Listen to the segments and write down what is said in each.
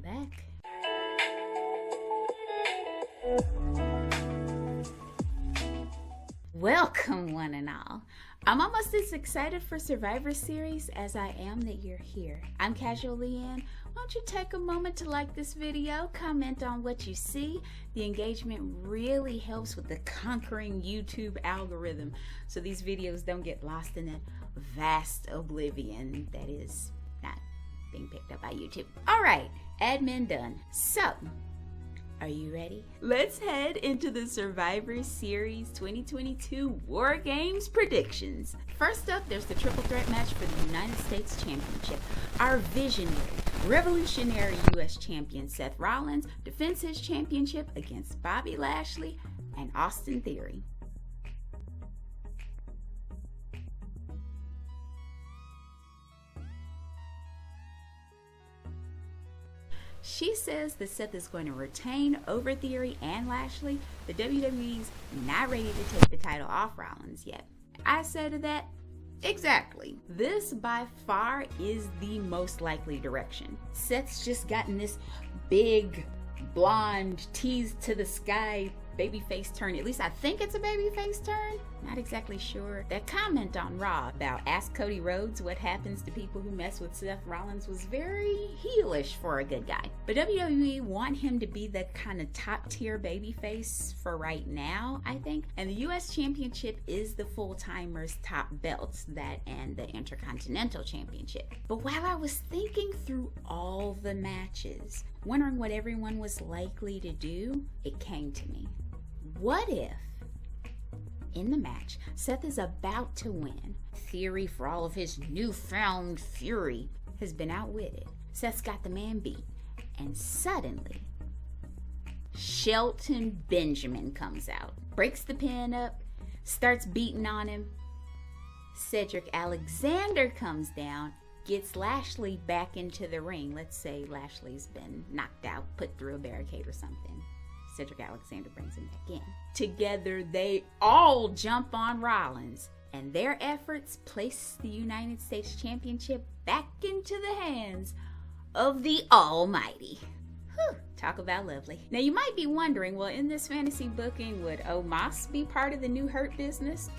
back. Welcome, one and all. I'm almost as excited for Survivor Series as I am that you're here. I'm Casualeann. Why don't you take a moment to like this video, comment on what you see. The engagement really helps with the conquering YouTube algorithm, so these videos don't get lost in that vast oblivion that is not being picked up by YouTube. All right, admin done. So, are you ready? Let's head into the Survivor Series 2022 Wargames predictions. First up, there's the triple threat match for the United States Championship. Our visionary, revolutionary U.S. champion Seth Rollins defends his championship against Bobby Lashley and Austin Theory. She says that Seth is going to retain over Theory and Lashley, but WWE's not ready to take the title off Rollins yet. I say to that, exactly. This by far is the most likely direction. Seth's just gotten this big, blonde, teased to the sky babyface turn. At least I think it's a babyface turn. Not exactly sure. That comment on Raw about Ask Cody Rhodes what happens to people who mess with Seth Rollins was very heelish for a good guy. But WWE want him to be the kind of top tier babyface for right now, I think. And the US Championship is the full-timers top belts, that and the Intercontinental Championship. But while I was thinking through all the matches, wondering what everyone was likely to do, it came to me. What if, in the match, Seth is about to win? Theory, for all of his newfound fury, has been outwitted. Seth's got the man beat. And suddenly, Shelton Benjamin comes out, breaks the pin up, starts beating on him. Cedric Alexander comes down, gets Lashley back into the ring. Let's say Lashley's been knocked out, put through a barricade or something. Cedric Alexander brings him back in. Together, they all jump on Rollins, and their efforts place the United States Championship back into the hands of the Almighty. Whew, talk about lovely. Now, you might be wondering, well, in this fantasy booking, would Omos be part of the new Hurt Business?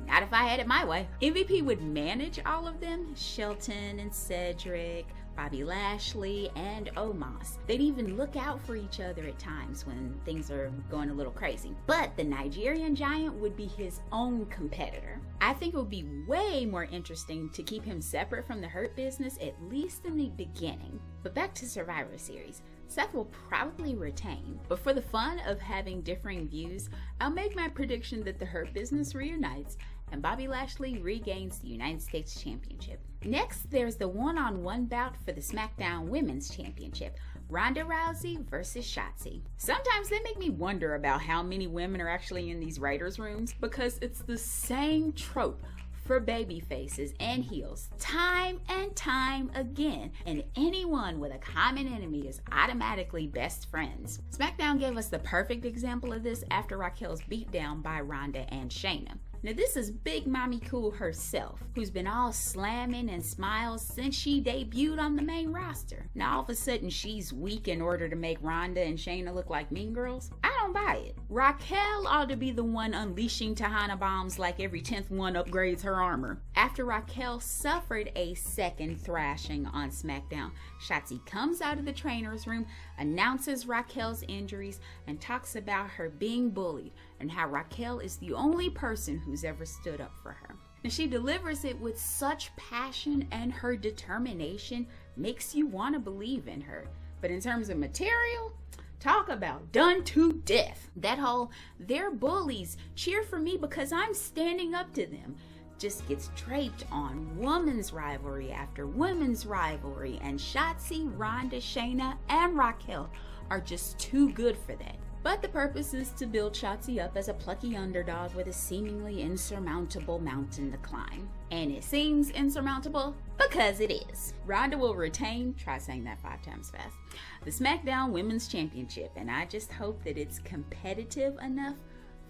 Not if I had it my way. MVP would manage all of them, Shelton and Cedric, Bobby Lashley, and Omos. They'd even look out for each other at times when things are going a little crazy. But the Nigerian Giant would be his own competitor. I think it would be way more interesting to keep him separate from the Hurt Business, at least in the beginning. But back to Survivor Series. Seth will probably retain, but for the fun of having differing views, I'll make my prediction that the Hurt Business reunites and Bobby Lashley regains the United States Championship. Next, there's the one-on-one bout for the Smackdown Women's Championship, Ronda Rousey versus Shotzi. Sometimes they make me wonder about how many women are actually in these writers' rooms, because it's the same trope for baby faces and heels, time and time again, and anyone with a common enemy is automatically best friends. SmackDown gave us the perfect example of this after Raquel's beatdown by Ronda and Shayna. Now this is Big Mommy Cool herself, who's been all slamming and smiles since she debuted on the main roster. Now all of a sudden she's weak in order to make Ronda and Shayna look like mean girls? I don't buy it. Raquel ought to be the one unleashing Tahana bombs like every 10th one upgrades her armor. After Raquel suffered a second thrashing on SmackDown, Shotzi comes out of the trainer's room, announces Raquel's injuries, and talks about her being bullied and how Raquel is the only person who's ever stood up for her. And she delivers it with such passion, and her determination makes you want to believe in her. But in terms of material, talk about done to death. That whole, they're bullies, cheer for me because I'm standing up to them, just gets draped on women's rivalry after women's rivalry, and Shotzi, Ronda, Shayna, and Raquel are just too good for that. But the purpose is to build Shotzi up as a plucky underdog with a seemingly insurmountable mountain to climb. And it seems insurmountable because it is. Ronda will retain, try saying that 5 times fast, the SmackDown Women's Championship, and I just hope that it's competitive enough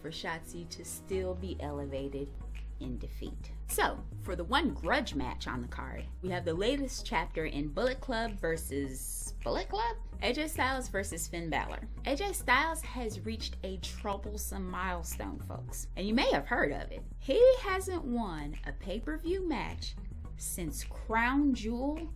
for Shotzi to still be elevated in defeat. So, for the one grudge match on the card, we have the latest chapter in Bullet Club versus Bullet Club? AJ Styles versus Finn Balor. AJ Styles has reached a troublesome milestone, folks, and you may have heard of it. He hasn't won a pay-per-view match since Crown Jewel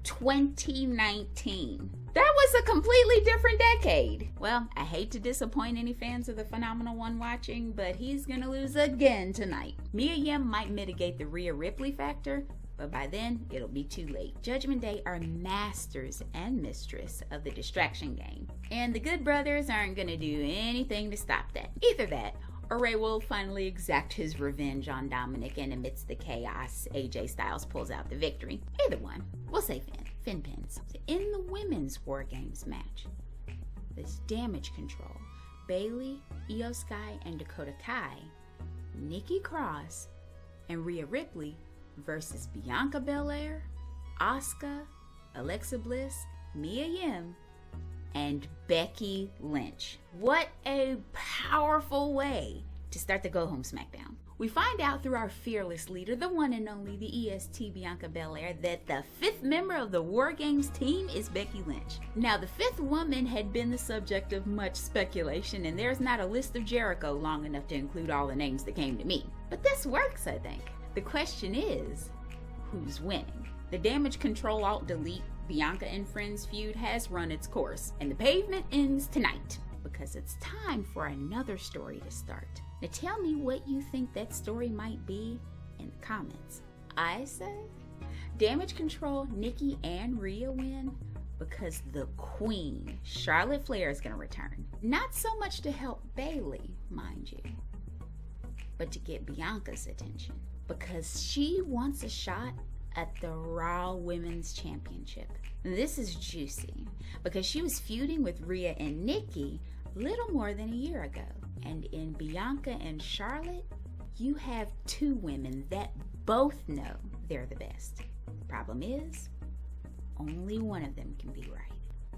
2019. That was a completely different decade. Well, I hate to disappoint any fans of the Phenomenal One watching, but he's gonna lose again tonight. Mia Yim might mitigate the Rhea Ripley factor, but by then, it'll be too late. Judgment Day are masters and mistress of the distraction game, and the Good Brothers aren't gonna do anything to stop that. Either that, or Ray will finally exact his revenge on Dominic, and amidst the chaos, AJ Styles pulls out the victory. Either one. We'll say Finn. Finn pins. In the women's Wargames match, this Damage Control, Bayley, Io Sky, and Dakota Kai, Nikki Cross, and Rhea Ripley versus Bianca Belair, Asuka, Alexa Bliss, Mia Yim, and Becky Lynch. What a powerful way to start the Go Home Smackdown. We find out through our fearless leader, the one and only, the EST Bianca Belair, that the 5th member of the Wargames team is Becky Lynch. Now, the 5th woman had been the subject of much speculation, and there's not a list of Jericho long enough to include all the names that came to me. But this works, I think. The question is, who's winning? The Damage Control Alt-Delete Bianca and Friends feud has run its course, and the pavement ends tonight, because it's time for another story to start. Now tell me what you think that story might be in the comments. I say Damage Control, Nikki and Rhea win because the Queen, Charlotte Flair, is going to return. Not so much to help Bayley, mind you, but to get Bianca's attention, because she wants a shot at the Raw Women's Championship. And this is juicy because she was feuding with Rhea and Nikki little more than a year ago. And in Bianca and Charlotte, you have 2 women that both know they're the best. The problem is, only one of them can be right.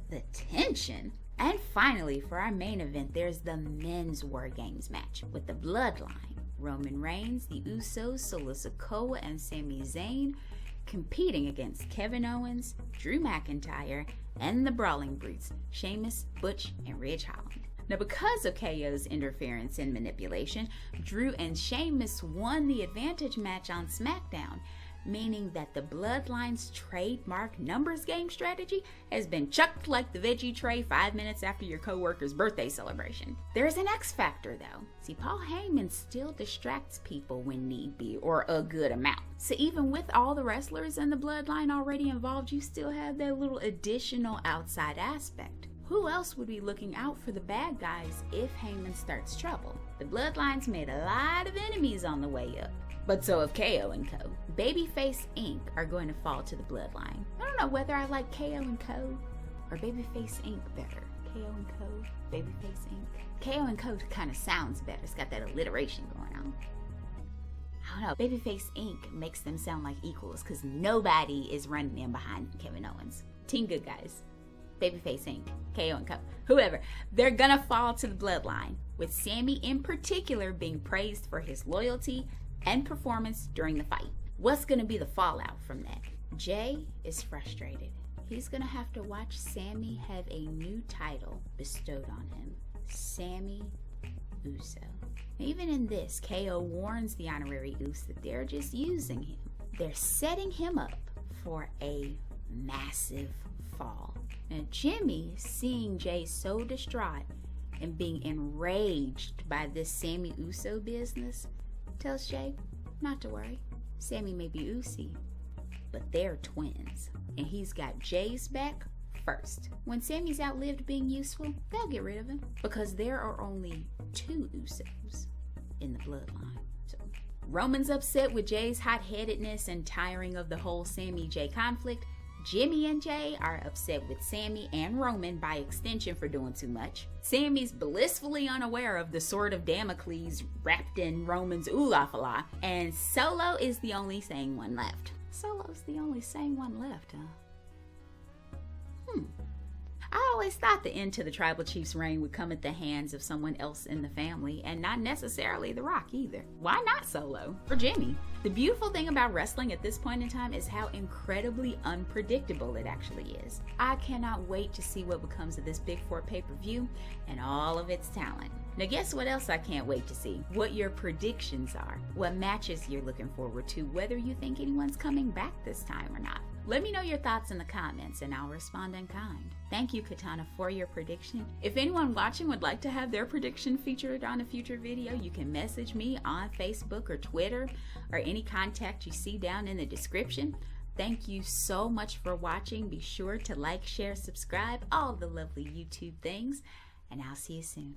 The tension. And finally, for our main event, there's the men's Wargames match with the Bloodline. Roman Reigns, the Usos, Solo Sikoa, and Sami Zayn competing against Kevin Owens, Drew McIntyre, and the Brawling Brutes, Sheamus, Butch, and Ridge Holland. Now, because of KO's interference and manipulation, Drew and Sheamus won the advantage match on SmackDown, meaning that the Bloodline's trademark numbers game strategy has been chucked like the veggie tray 5 minutes after your coworker's birthday celebration. There's an X factor though. See, Paul Heyman still distracts people when need be, or a good amount. So even with all the wrestlers and the Bloodline already involved, you still have that little additional outside aspect. Who else would be looking out for the bad guys if Heyman starts trouble? The Bloodline's made a lot of enemies on the way up, but so have KO and Co. Babyface Inc. are going to fall to the Bloodline. I don't know whether I like KO and Co. or Babyface Inc. better. KO and Co. Babyface Inc. KO and Co. kind of sounds better. It's got that alliteration going on. I don't know. Babyface Inc. makes them sound like equals because nobody is running in behind Kevin Owens. Team Good Guys. Babyface Inc., KO and Co., whoever, they're gonna fall to the Bloodline, with Sami in particular being praised for his loyalty and performance during the fight. What's gonna be the fallout from that? Jay is frustrated. He's gonna have to watch Sami have a new title bestowed on him, Sami Uso. Even in this, KO warns the honorary Uso that they're just using him. They're setting him up for a massive fall. Now, Jimmy, seeing Jay so distraught and being enraged by this Sami Uso business, tells Jay not to worry. Sami may be Uso, but they're twins, and he's got Jay's back first. When Sami's outlived being useful, they'll get rid of him, because there are only 2 Usos in the Bloodline. So Roman's upset with Jay's hot-headedness and tiring of the whole Sami-Jay conflict. Jimmy and Jay are upset with Sami and Roman by extension for doing too much. Sami's blissfully unaware of the sword of Damocles wrapped in Roman's oolafala, and Solo is the only sane one left. Solo's the only sane one left, huh? I always always thought the end to the Tribal Chief's reign would come at the hands of someone else in the family, and not necessarily The Rock either. Why not Solo? Or Jimmy? The beautiful thing about wrestling at this point in time is how incredibly unpredictable it actually is. I cannot wait to see what becomes of this Big Four pay-per-view and all of its talent. Now guess what else I can't wait to see? What your predictions are, what matches you're looking forward to, whether you think anyone's coming back this time or not. Let me know your thoughts in the comments and I'll respond in kind. Thank you, Katana, for your prediction. If anyone watching would like to have their prediction featured on a future video, you can message me on Facebook or Twitter or any contact you see down in the description. Thank you so much for watching. Be sure to like, share, subscribe, all the lovely YouTube things, and I'll see you soon.